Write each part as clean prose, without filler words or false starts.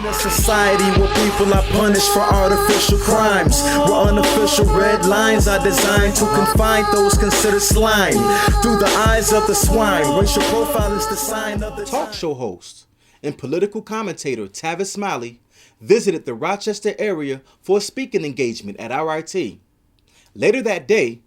a society where people are punished for artificial crimes, where unofficial red lines are designed to confine those considered slime. Through the eyes of the swine, racial profile is the sign of the talk show host and political commentator Tavis Smiley visited the Rochester area for a speaking engagement at RIT. Later that day,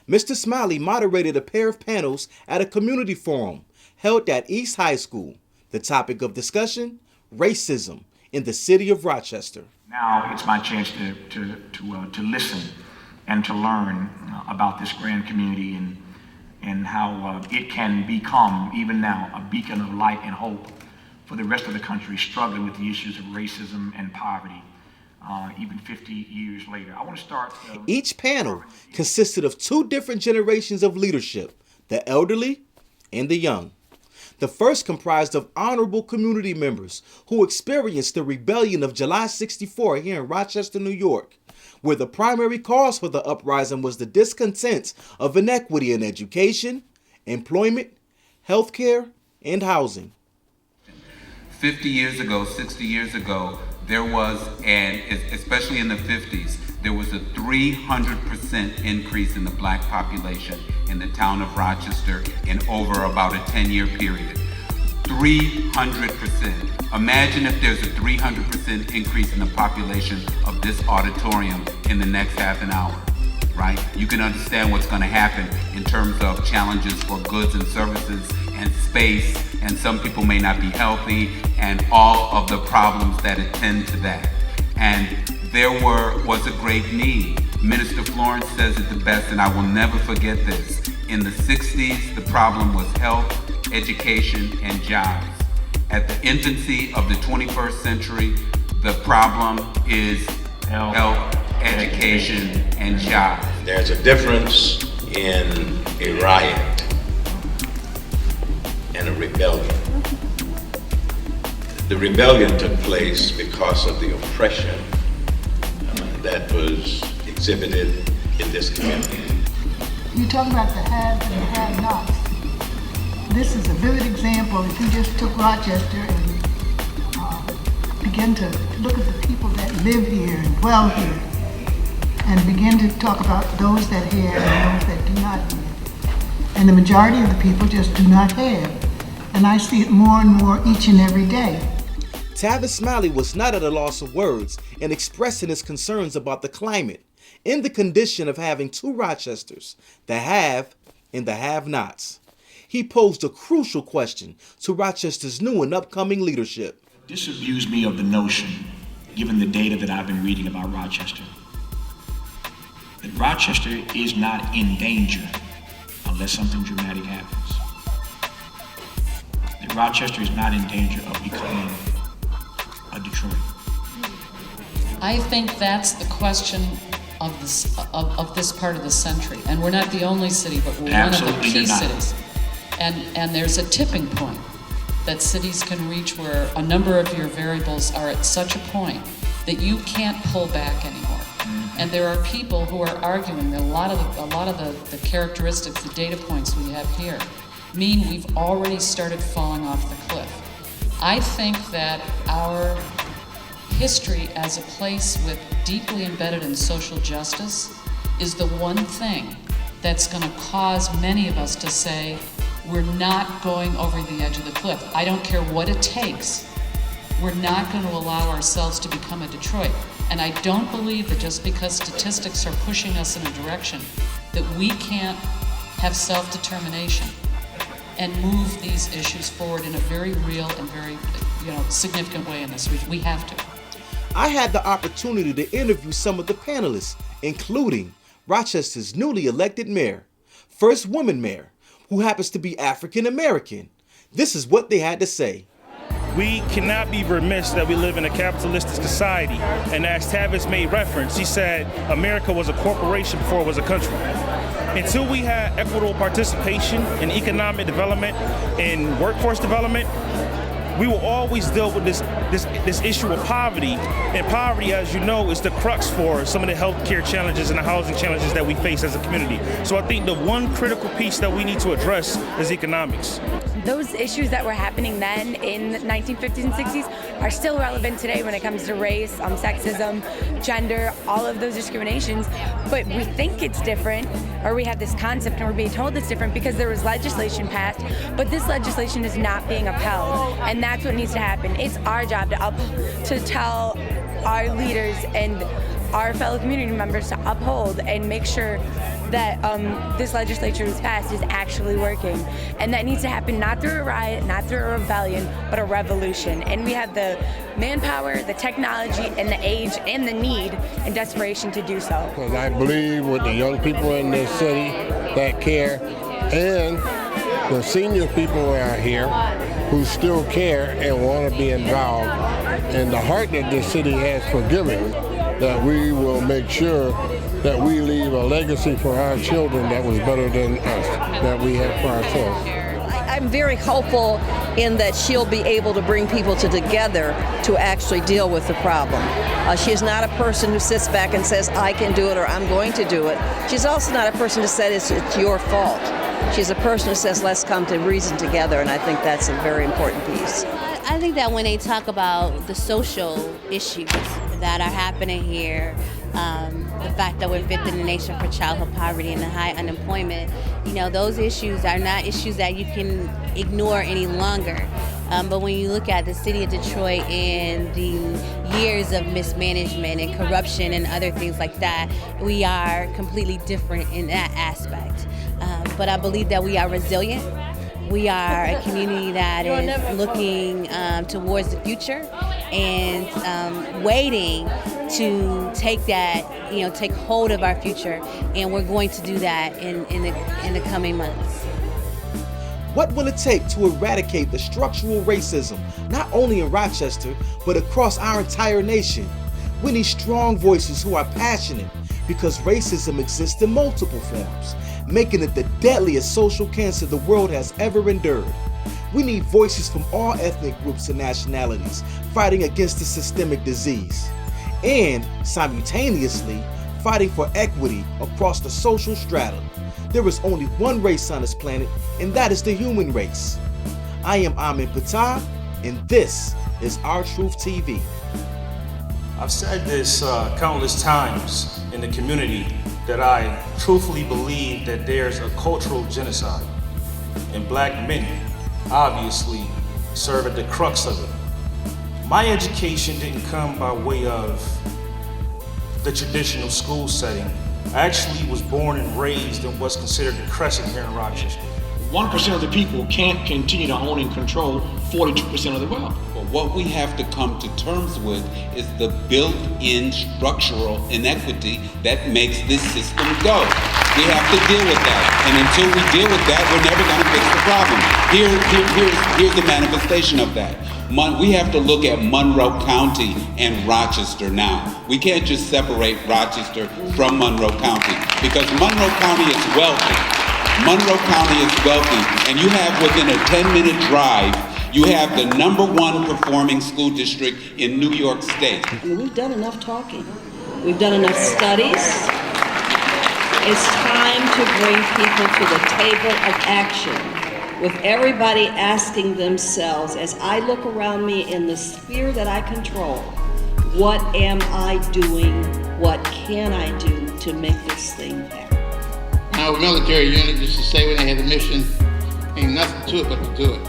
Mr. Smiley moderated a pair of panels at a community forum held at East High School. The topic of discussion, racism in the city of Rochester. Now it's my chance to listen and to learn about this grand community and how it can become, even now, a beacon of light and hope for the rest of the country struggling with the issues of racism and poverty, even 50 years later. I want to start... Each panel consisted of two different generations of leadership, the elderly and the young. The first comprised of honorable community members who experienced the rebellion of July 64 here in Rochester, New York, where the primary cause for the uprising was the discontent of inequity in education, employment, healthcare, and housing. 50 years ago, 60 years ago, there was, and especially in the 50s, there was a 300% increase in the black population in the town of Rochester in over about a 10-year period. 300%. Imagine if there's a 300% increase in the population of this auditorium in the next half an hour, right? You can understand what's going to happen in terms of challenges for goods and services and space, and some people may not be healthy, and all of the problems that attend to that. And there was a great need. Minister Florence says it the best, and I will never forget this. In the 60s, the problem was health, education, and jobs. At the infancy of the 21st century, the problem is health, education, and jobs. There's a difference in a riot and a rebellion. The rebellion took place because of the oppression that was exhibited in this community. You talk about the haves and the have-nots. This is a vivid example. If you just took Rochester and begin to look at the people that live here and dwell here, and begin to talk about those that have and those that do not have. And the majority of the people just do not have. And I see it more and more each and every day. Tavis Smiley was not at a loss of words in expressing his concerns about the climate and the condition of having two Rochesters, the have and the have-nots. He posed a crucial question to Rochester's new and upcoming leadership. Disabuse me of the notion, given the data that I've been reading about Rochester, that Rochester is not in danger unless something dramatic happens. That Rochester is not in danger of becoming a Detroit. I think that's the question of this part of the century. And we're not the only city, but we're Absolutely one of the key not. cities. And there's a tipping point that cities can reach where a number of your variables are at such a point that you can't pull back anymore. And there are people who are arguing that a lot of the characteristics, the data points we have here, mean we've already started falling off the cliff. I think that our history as a place with deeply embedded in social justice is the one thing that's going to cause many of us to say, we're not going over the edge of the cliff. I don't care what it takes. We're not going to allow ourselves to become a Detroit. And I don't believe that just because statistics are pushing us in a direction that we can't have self-determination and move these issues forward in a very real and very significant way in this region. We have to. I had the opportunity to interview some of the panelists, including Rochester's newly elected mayor, first woman mayor, who happens to be African American. This is what they had to say. We cannot be remiss that we live in a capitalistic society. And as Tavis made reference, he said America was a corporation before it was a country. Until we had equitable participation in economic development and workforce development, we will always deal with this issue of poverty. And poverty, as you know, is the crux for some of the healthcare challenges and the housing challenges that we face as a community. So I think the one critical piece that we need to address is economics. Those issues that were happening then in the 1950s and 60s are still relevant today when it comes to race, sexism, gender, all of those discriminations. But we think it's different, or we have this concept and we're being told it's different because there was legislation passed, but this legislation is not being upheld. And that's what needs to happen. It's our job to tell our leaders and our fellow community members to uphold and make sure that this legislation was passed is actually working. And that needs to happen not through a riot, not through a rebellion, but a revolution. And we have the manpower, the technology, and the age, and the need and desperation to do so. Because I believe with the young people in this city that care, and the senior people out here who still care and want to be involved, and the heart that this city has for giving, that we will make sure that we leave a legacy for our children that was better than us, that we have for ourselves. I'm very hopeful in that she'll be able to bring people together to actually deal with the problem. She is not a person who sits back and says, I can do it or I'm going to do it. She's also not a person who says it's your fault. She's a person who says, let's come to reason together, and I think that's a very important piece. I think that when they talk about the social issues that are happening here, the fact that we're fifth in the nation for childhood poverty and the high unemployment, those issues are not issues that you can ignore any longer. But when you look at the city of Detroit and the years of mismanagement and corruption and other things like that, we are completely different in that aspect. But I believe that we are resilient. We are a community that is looking towards the future and waiting to take that, take hold of our future, and we're going to do that in the coming months. What will it take to eradicate the structural racism, not only in Rochester, but across our entire nation? We need strong voices who are passionate, because racism exists in multiple forms, making it the deadliest social cancer the world has ever endured. We need voices from all ethnic groups and nationalities fighting against the systemic disease, and simultaneously fighting for equity across the social strata. There is only one race on this planet, and that is the human race. I am Ptah, and this is Our Truth TV. I've said this countless times in the community that I truthfully believe that there's a cultural genocide, and black men obviously serve at the crux of it. My education didn't come by way of the traditional school setting. I actually was born and raised in what's considered the Crescent here in Rochester. 1% of the people can't continue to own and control 42% of the wealth. But what we have to come to terms with is the built-in structural inequity that makes this system go. We have to deal with that. And until we deal with that, we're never going to fix the problem. Here's the manifestation of that. We have to look at Monroe County and Rochester now. We can't just separate Rochester from Monroe County, because Monroe County is wealthy. Monroe County is wealthy, and you have within a 10-minute drive, you have the #1 performing school district in New York State. We've done enough talking. We've done enough studies. It's time to bring people to the table of action, with everybody asking themselves, as I look around me in the sphere that I control, what am I doing? What can I do to make this thing happen? Our military unit used to say when they had a mission, ain't nothing to it but to do it.